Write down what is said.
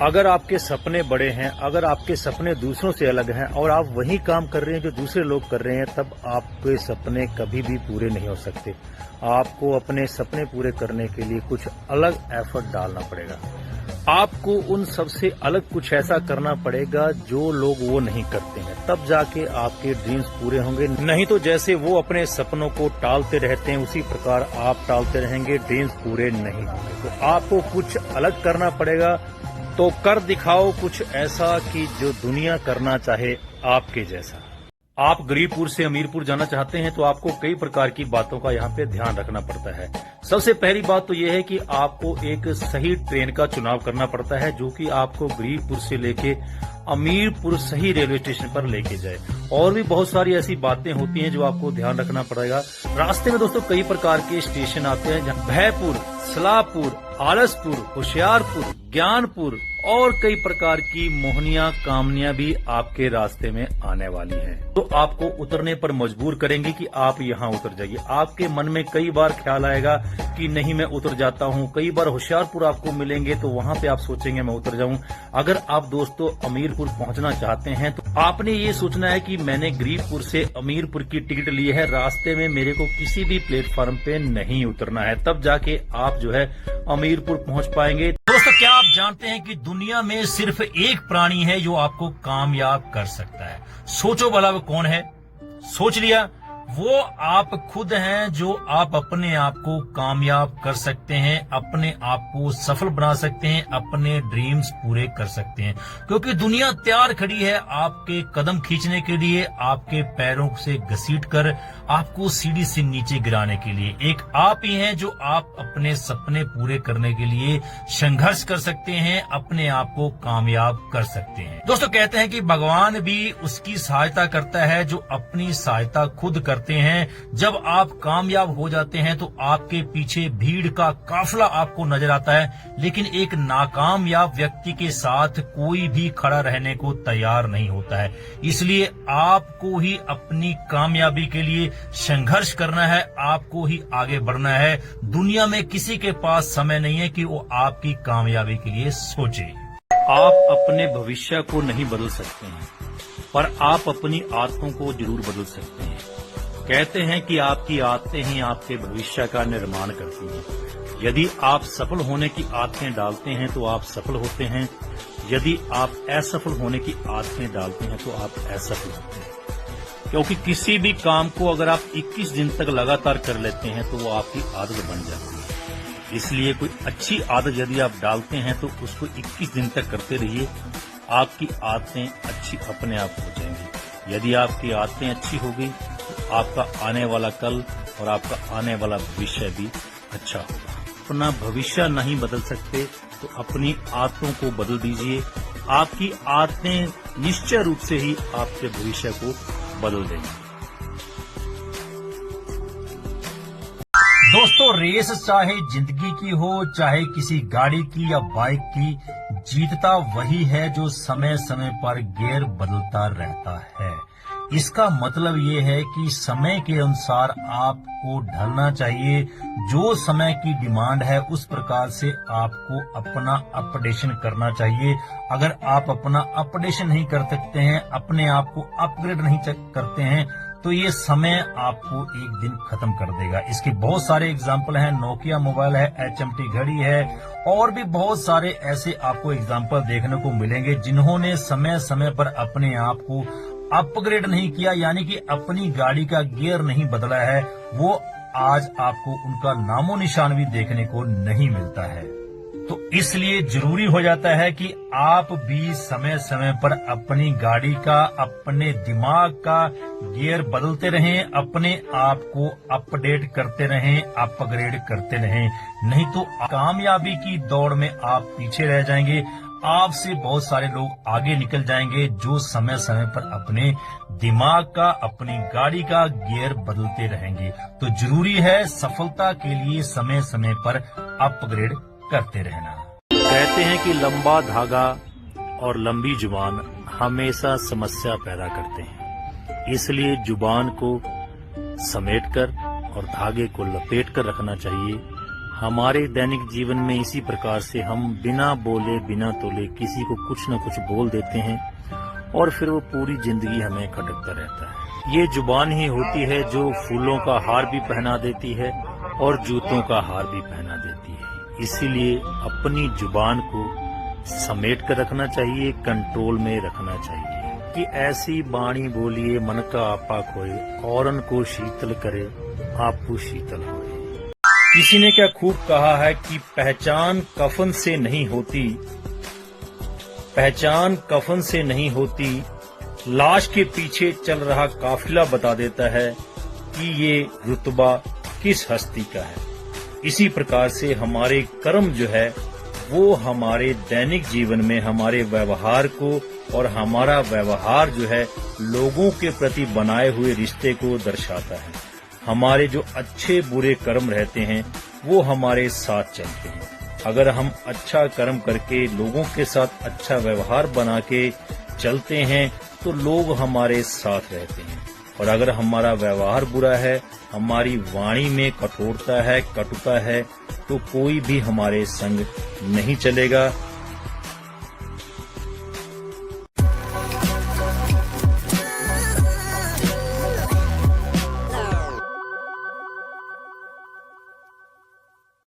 अगर आपके सपने बड़े हैं, अगर आपके सपने दूसरों से अलग हैं और आप वही काम कर रहे हैं जो दूसरे लोग कर रहे हैं, तब आपके सपने कभी भी पूरे नहीं हो सकते। आपको अपने सपने पूरे करने के लिए कुछ अलग एफर्ट डालना पड़ेगा। आपको उन सबसे अलग कुछ ऐसा करना पड़ेगा जो लोग वो नहीं करते हैं, तब जाके आपके ड्रीम्स पूरे होंगे। नहीं तो जैसे वो अपने सपनों को टालते रहते हैं, उसी प्रकार आप टालते रहेंगे, ड्रीम्स पूरे नहीं होंगे। तो आपको कुछ अलग करना पड़ेगा। तो कर दिखाओ कुछ ऐसा कि जो दुनिया करना चाहे आपके जैसा। आप गरीबपुर से अमीरपुर जाना चाहते हैं तो आपको कई प्रकार की बातों का यहाँ पे ध्यान रखना पड़ता है। सबसे पहली बात तो यह है कि आपको एक सही ट्रेन का चुनाव करना पड़ता है, जो कि आपको गरीबपुर से लेके अमीरपुर सही रेलवे स्टेशन पर लेके जाए। और भी बहुत सारी ऐसी बातें होती हैं जो आपको ध्यान रखना पड़ेगा। रास्ते में दोस्तों कई प्रकार के स्टेशन आते हैं, जहाँ भयपुर, सलाहपुर, आलसपुर, होशियारपुर, ज्ञानपुर और कई प्रकार की मोहनियां कामनियां भी आपके रास्ते में आने वाली हैं। तो आपको उतरने पर मजबूर करेंगे कि आप यहाँ उतर जाइए। आपके मन में कई बार ख्याल आएगा कि नहीं मैं उतर जाता हूँ। कई बार होशियारपुर आपको मिलेंगे तो वहाँ पे आप सोचेंगे मैं उतर जाऊँ। अगर आप दोस्तों अमीरपुर पहुँचना चाहते हैं तो आपने ये सोचना है कि मैंने गरीबपुर से अमीरपुर की टिकट ली है, रास्ते में मेरे को किसी भी प्लेटफॉर्म पे नहीं उतरना है, तब जाके आप जो है अमीरपुर पहुँच पाएंगे। दोस्तों क्या आप जानते हैं कि दुनिया में सिर्फ एक प्राणी है जो आपको कामयाब कर सकता है? सोचो भला वो कौन है? सोच लिया? वो आप खुद हैं, जो आप अपने आप को कामयाब कर सकते हैं, अपने आप को सफल बना सकते हैं, अपने ड्रीम्स पूरे कर सकते हैं। क्योंकि दुनिया तैयार खड़ी है आपके कदम खींचने के लिए, आपके पैरों से घसीट कर आपको सीढ़ी से नीचे गिराने के लिए। एक आप ही हैं जो आप अपने सपने पूरे करने के लिए संघर्ष कर सकते हैं, अपने आप को कामयाब कर सकते हैं। दोस्तों कहते हैं कि भगवान भी उसकी सहायता करता है जो अपनी सहायता खुद करते हैं। जब आप कामयाब हो जाते हैं तो आपके पीछे भीड़ का काफिला आपको नजर आता है, लेकिन एक नाकामयाब व्यक्ति के साथ कोई भी खड़ा रहने को तैयार नहीं होता है। इसलिए आपको ही अपनी कामयाबी के लिए संघर्ष करना है, आपको ही आगे बढ़ना है। दुनिया में किसी के पास समय नहीं है कि वो आपकी कामयाबी के लिए सोचे। आप अपने भविष्य को नहीं बदल सकते हैं, पर आप अपनी आदतों को जरूर बदल सकते हैं। कहते हैं कि आपकी आदतें ही आपके भविष्य का निर्माण करती हैं। यदि आप सफल होने की आदतें डालते हैं तो आप सफल होते हैं। यदि आप असफल होने की आदतें डालते हैं तो आप असफल होते हैं। क्योंकि किसी भी काम को अगर आप 21 दिन तक लगातार कर लेते हैं तो वो आपकी आदत बन जाती है। इसलिए कोई अच्छी आदत यदि आप डालते हैं तो उसको 21 दिन तक करते रहिए, आपकी आदतें अच्छी अपने आप हो जाएंगी। यदि आपकी आदतें अच्छी होगी तो आपका आने वाला कल और आपका आने वाला भविष्य भी अच्छा होगा। अपना भविष्य नहीं बदल सकते तो अपनी आदतों को बदल दीजिए। आपकी आदतें निश्चय रूप से ही आपके भविष्य को बदल देंगी। दोस्तों रेस चाहे जिंदगी की हो, चाहे किसी गाड़ी की या बाइक की, जीतता वही है जो समय समय पर गियर बदलता रहता है। इसका मतलब ये है कि समय के अनुसार आपको ढलना चाहिए। जो समय की डिमांड है उस प्रकार से आपको अपना अपडेशन करना चाहिए। अगर आप अपना अपडेशन नहीं कर सकते हैं, अपने आप को अपग्रेड नहीं करते हैं, तो ये समय आपको एक दिन खत्म कर देगा। इसके बहुत सारे एग्जाम्पल हैं। नोकिया मोबाइल है, HMT घड़ी है और भी बहुत सारे ऐसे आपको एग्जाम्पल देखने को मिलेंगे जिन्होंने समय समय पर अपने आप को अपग्रेड नहीं किया, यानी कि अपनी गाड़ी का गियर नहीं बदला है। वो आज आपको उनका नामो निशान भी देखने को नहीं मिलता है। तो इसलिए जरूरी हो जाता है कि आप भी समय समय पर अपनी गाड़ी का, अपने दिमाग का गियर बदलते रहें, अपने आप को अपडेट करते रहें, अपग्रेड करते रहें। नहीं तो कामयाबी की दौड़ में आप पीछे रह जाएंगे। आपसे बहुत सारे लोग आगे निकल जाएंगे जो समय समय पर अपने दिमाग का, अपनी गाड़ी का गियर बदलते रहेंगे। तो जरूरी है सफलता के लिए समय समय पर अपग्रेड करते रहना। कहते हैं कि लंबा धागा और लंबी जुबान हमेशा समस्या पैदा करते हैं। इसलिए जुबान को समेटकर और धागे को लपेट कर रखना चाहिए। हमारे दैनिक जीवन में इसी प्रकार से हम बिना बोले बिना तोले किसी को कुछ न कुछ बोल देते हैं और फिर वो पूरी जिंदगी हमें खटकता रहता है। ये जुबान ही होती है जो फूलों का हार भी पहना देती है और जूतों का हार भी पहना देती है। इसीलिए अपनी जुबान को समेट कर रखना चाहिए, कंट्रोल में रखना चाहिए कि ऐसी बाणी बोलिए मन का आपा खोए, औरन को शीतल करे आपको शीतल होए। किसी ने क्या खूब कहा है कि पहचान कफन से नहीं होती, पहचान कफन से नहीं होती, लाश के पीछे चल रहा काफिला बता देता है कि ये रुतबा किस हस्ती का है। इसी प्रकार से हमारे कर्म जो है वो हमारे दैनिक जीवन में हमारे व्यवहार को और हमारा व्यवहार जो है लोगों के प्रति बनाए हुए रिश्ते को दर्शाता है। हमारे जो अच्छे बुरे कर्म रहते हैं वो हमारे साथ चलते हैं। अगर हम अच्छा कर्म करके लोगों के साथ अच्छा व्यवहार बना के चलते हैं तो लोग हमारे साथ रहते हैं, और अगर हमारा व्यवहार बुरा है, हमारी वाणी में कठोरता है, कटुता है, तो कोई भी हमारे संग नहीं चलेगा।